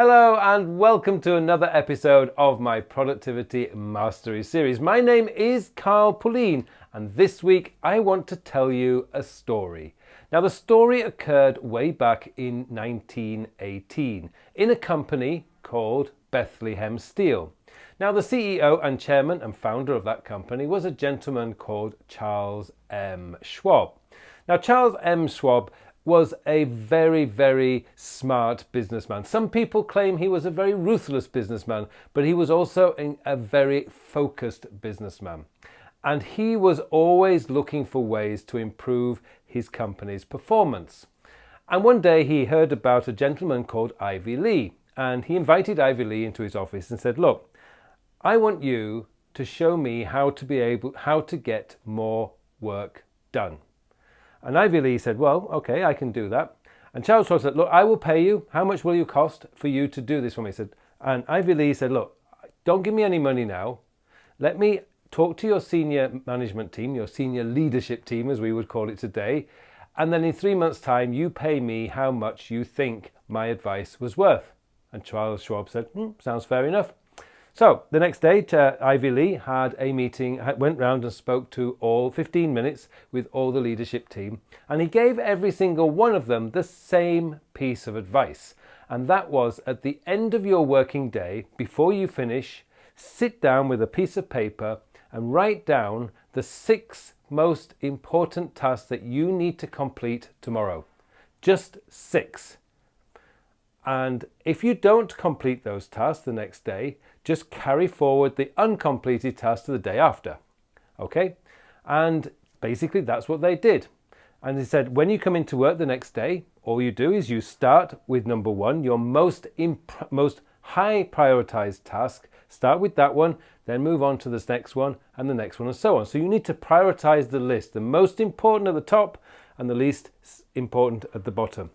Hello and welcome to another episode of my Productivity Mastery series. My name is Pullein and this week I want to tell you a story. Now the story occurred way back in 1918 in a company called Bethlehem Steel. Now the CEO and chairman and founder of that company was a gentleman called Charles M. Schwab. Now Charles M. Schwab was a very, very smart businessman. Some people claim he was a very ruthless businessman, but he was also a very focused businessman. And he was always looking for ways to improve his company's performance. And one day he heard about a gentleman called Ivy Lee, and he invited Ivy Lee into his office and said, "Look, I want you to show me how to get more work done." And Ivy Lee said, "Well, okay, I can do that." And Charles Schwab said, "Look, I will pay you. How much will you cost for you to do this for me?" And Ivy Lee said, "Look, don't give me any money now. Let me talk to your senior management team, your senior leadership team, as we would call it today. And then in 3 months' time, you pay me how much you think my advice was worth." And Charles Schwab said, "Sounds fair enough." So the next day, Ivy Lee had a meeting, went round and spoke to all 15 minutes with all the leadership team. And he gave every single one of them the same piece of advice. And that was, at the end of your working day, before you finish, sit down with a piece of paper and write down the 6 most important tasks that you need to complete tomorrow. Just 6. And if you don't complete those tasks the next day, just carry forward the uncompleted tasks to the day after. Okay? And basically that's what they did. And he said, when you come into work the next day, all you do is you start with number 1, your most high prioritized task. Start with that one, then move on to this next one and the next one and so on. So you need to prioritize the list, the most important at the top and the least important at the bottom.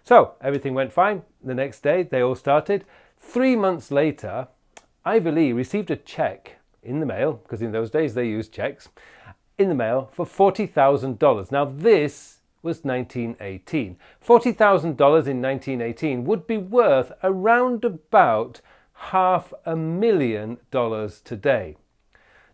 So everything went fine. The next day they all started. 3 months later, Ivy Lee received a check in the mail, because in those days they used checks, in the mail for $40,000. Now this was 1918. $40,000 in 1918 would be worth around about $500,000 today.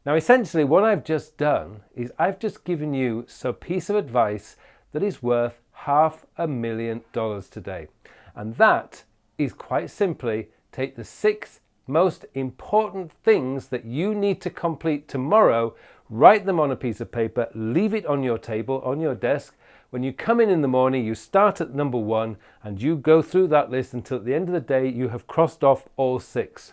Now essentially what I've just done is I've just given you a piece of advice that is worth $500,000 today. And that is quite simply take the 6 most important things that you need to complete tomorrow, write them on a piece of paper, leave it on your table, on your desk. When you come in the morning, you start at number 1 and you go through that list until at the end of the day you have crossed off all 6.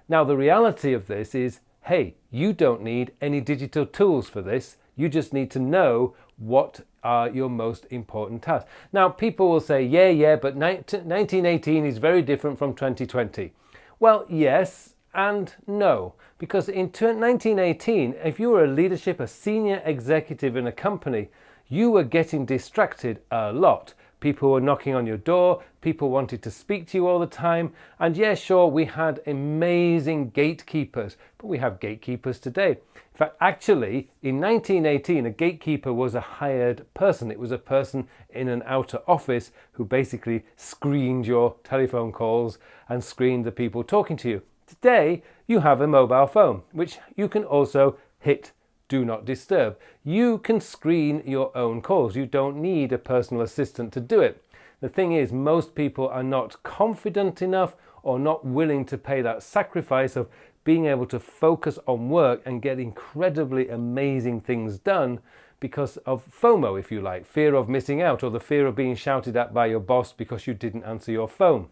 Now the reality of this is, hey, you don't need any digital tools for this. You just need to know what are your most important tasks. Now people will say, yeah, but 1918 is very different from 2020. Well, yes and no, because in 1918, if you were a leadership, a senior executive in a company, you were getting distracted a lot. People were knocking on your door, people wanted to speak to you all the time, and yeah, sure, we had amazing gatekeepers, but we have gatekeepers today. In fact, actually, in 1918, a gatekeeper was a hired person. It was a person in an outer office who basically screened your telephone calls and screened the people talking to you. Today, you have a mobile phone, which you can also hit Do Not Disturb. You can screen your own calls. You don't need a personal assistant to do it. The thing is, most people are not confident enough or not willing to pay that sacrifice of being able to focus on work and get incredibly amazing things done because of FOMO, if you like, fear of missing out or the fear of being shouted at by your boss because you didn't answer your phone.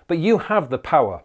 But you have the power.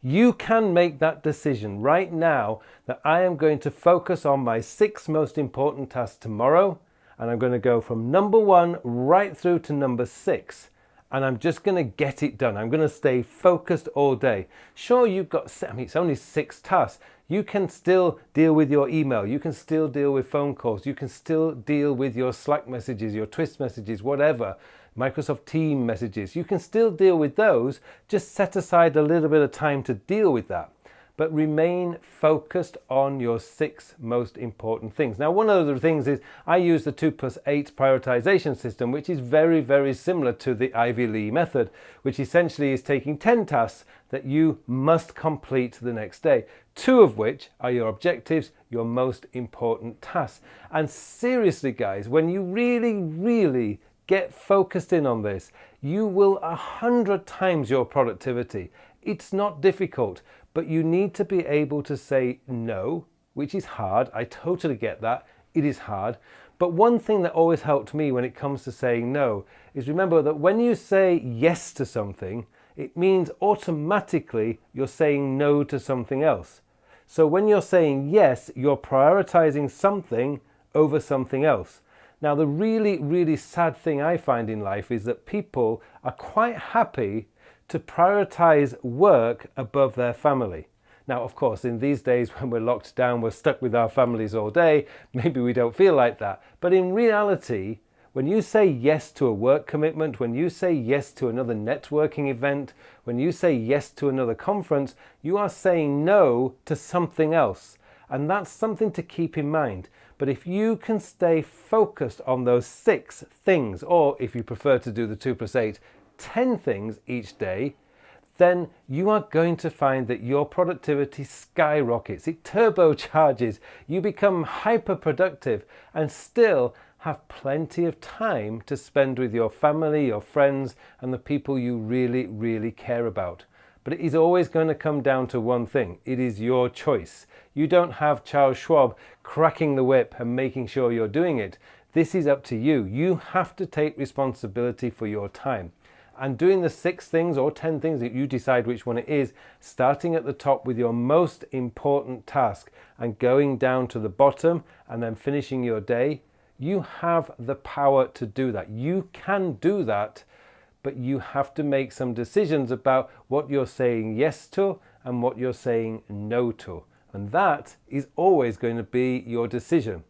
You can make that decision right now that I am going to focus on my 6 most important tasks tomorrow, and I'm going to go from number 1 right through to number 6. And I'm just going to get it done. I'm going to stay focused all day. Sure, you've got, it's only 6 tasks. You can still deal with your email. You can still deal with phone calls. You can still deal with your Slack messages, your Twist messages, whatever. Microsoft Teams messages. You can still deal with those. Just set aside a little bit of time to deal with that. but remain focused on your 6 most important things. Now, one of the things is I use the 2+8 prioritization system, which is very, very similar to the Ivy Lee method, which essentially is taking 10 tasks that you must complete the next day, 2 of which are your objectives, your most important tasks. And seriously, guys, when you really get focused in on this, you will 100 times your productivity. It's not difficult, but you need to be able to say no, which is hard. I totally get that. It is hard. But one thing that always helped me when it comes to saying no is remember that when you say yes to something, it means automatically you're saying no to something else. So when you're saying yes, you're prioritizing something over something else. Now, the really sad thing I find in life is that people are quite happy to prioritize work above their family. Now, of course, in these days when we're locked down, we're stuck with our families all day, maybe we don't feel like that. But in reality, when you say yes to a work commitment, when you say yes to another networking event, when you say yes to another conference, you are saying no to something else. And that's something to keep in mind. But if you can stay focused on those 6 things, or if you prefer to do the 2+8, 10 things each day, then you are going to find that your productivity skyrockets. It turbocharges. You become hyper productive and still have plenty of time to spend with your family, your friends, and the people you really care about. But it is always going to come down to one thing. It is your choice. You don't have Charles Schwab cracking the whip and making sure you're doing it. This is up to you. You have to take responsibility for your time. And doing the 6 things or 10 things that you decide which one it is, starting at the top with your most important task and going down to the bottom and then finishing your day, you have the power to do that. You can do that, but you have to make some decisions about what you're saying yes to and what you're saying no to. And that is always going to be your decision.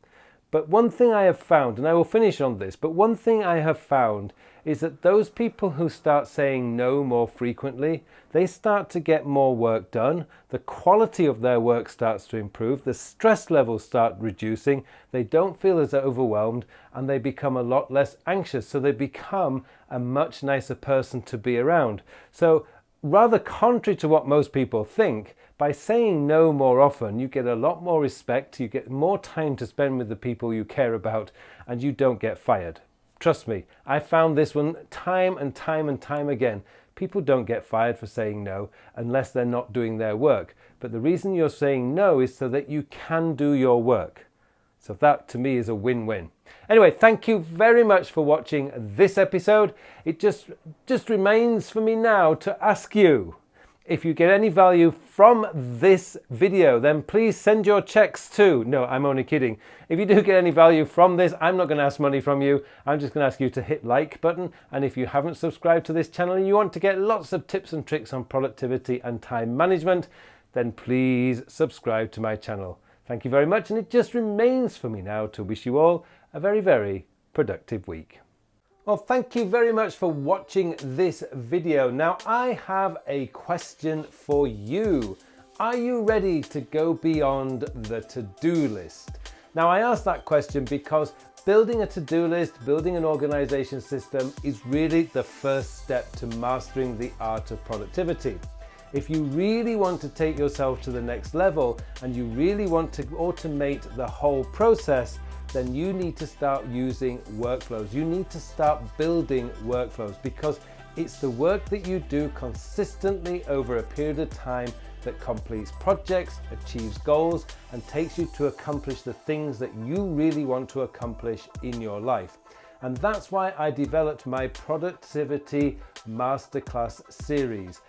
But one thing I have found, and I will finish on this, but one thing I have found is that those people who start saying no more frequently, they start to get more work done, the quality of their work starts to improve, the stress levels start reducing, they don't feel as overwhelmed, and they become a lot less anxious, so they become a much nicer person to be around. So rather contrary to what most people think, by saying no more often, you get a lot more respect, you get more time to spend with the people you care about, and you don't get fired. Trust me, I found this one time and time again. People don't get fired for saying no unless they're not doing their work. But the reason you're saying no is so that you can do your work. So that to me is a win-win. Anyway, thank you very much for watching this episode. It just remains for me now to ask you, if you get any value from this video, then please send your checks to... No, I'm only kidding. If you do get any value from this, I'm not going to ask money from you. I'm just going to ask you to hit like button. And if you haven't subscribed to this channel and you want to get lots of tips and tricks on productivity and time management, then please subscribe to my channel. Thank you very much. And it just remains for me now to wish you all a very productive week. Well, thank you very much for watching this video. Now, I have a question for you. Are you ready to go beyond the to-do list? Now, I asked that question because building a to-do list, building an organization system is really the first step to mastering the art of productivity. If you really want to take yourself to the next level and you really want to automate the whole process, then you need to start using workflows. You need to start building workflows because it's the work that you do consistently over a period of time that completes projects, achieves goals, and takes you to accomplish the things that you really want to accomplish in your life. And that's why I developed my Productivity Masterclass series,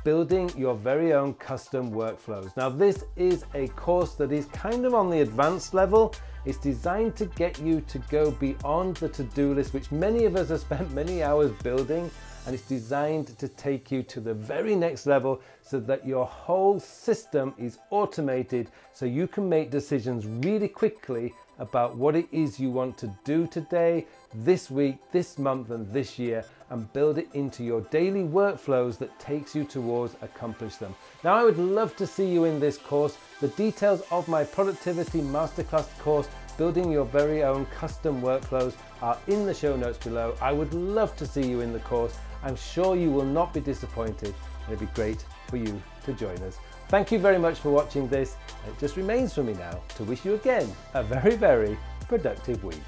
building your very own custom workflows. Now, this is a course that is kind of on the advanced level. It's designed to get you to go beyond the to-do list, which many of us have spent many hours building, and it's designed to take you to the very next level so that your whole system is automated so you can make decisions really quickly about what it is you want to do today, this week, this month, and this year, and build it into your daily workflows that takes you towards accomplish them. Now, I would love to see you in this course. The details of my Productivity Masterclass course, Building Your Very Own Custom Workflows, are in the show notes below. I would love to see you in the course. I'm sure you will not be disappointed. It'd be great for you to join us. Thank you very much for watching this. It just remains for me now to wish you again a very, very productive week.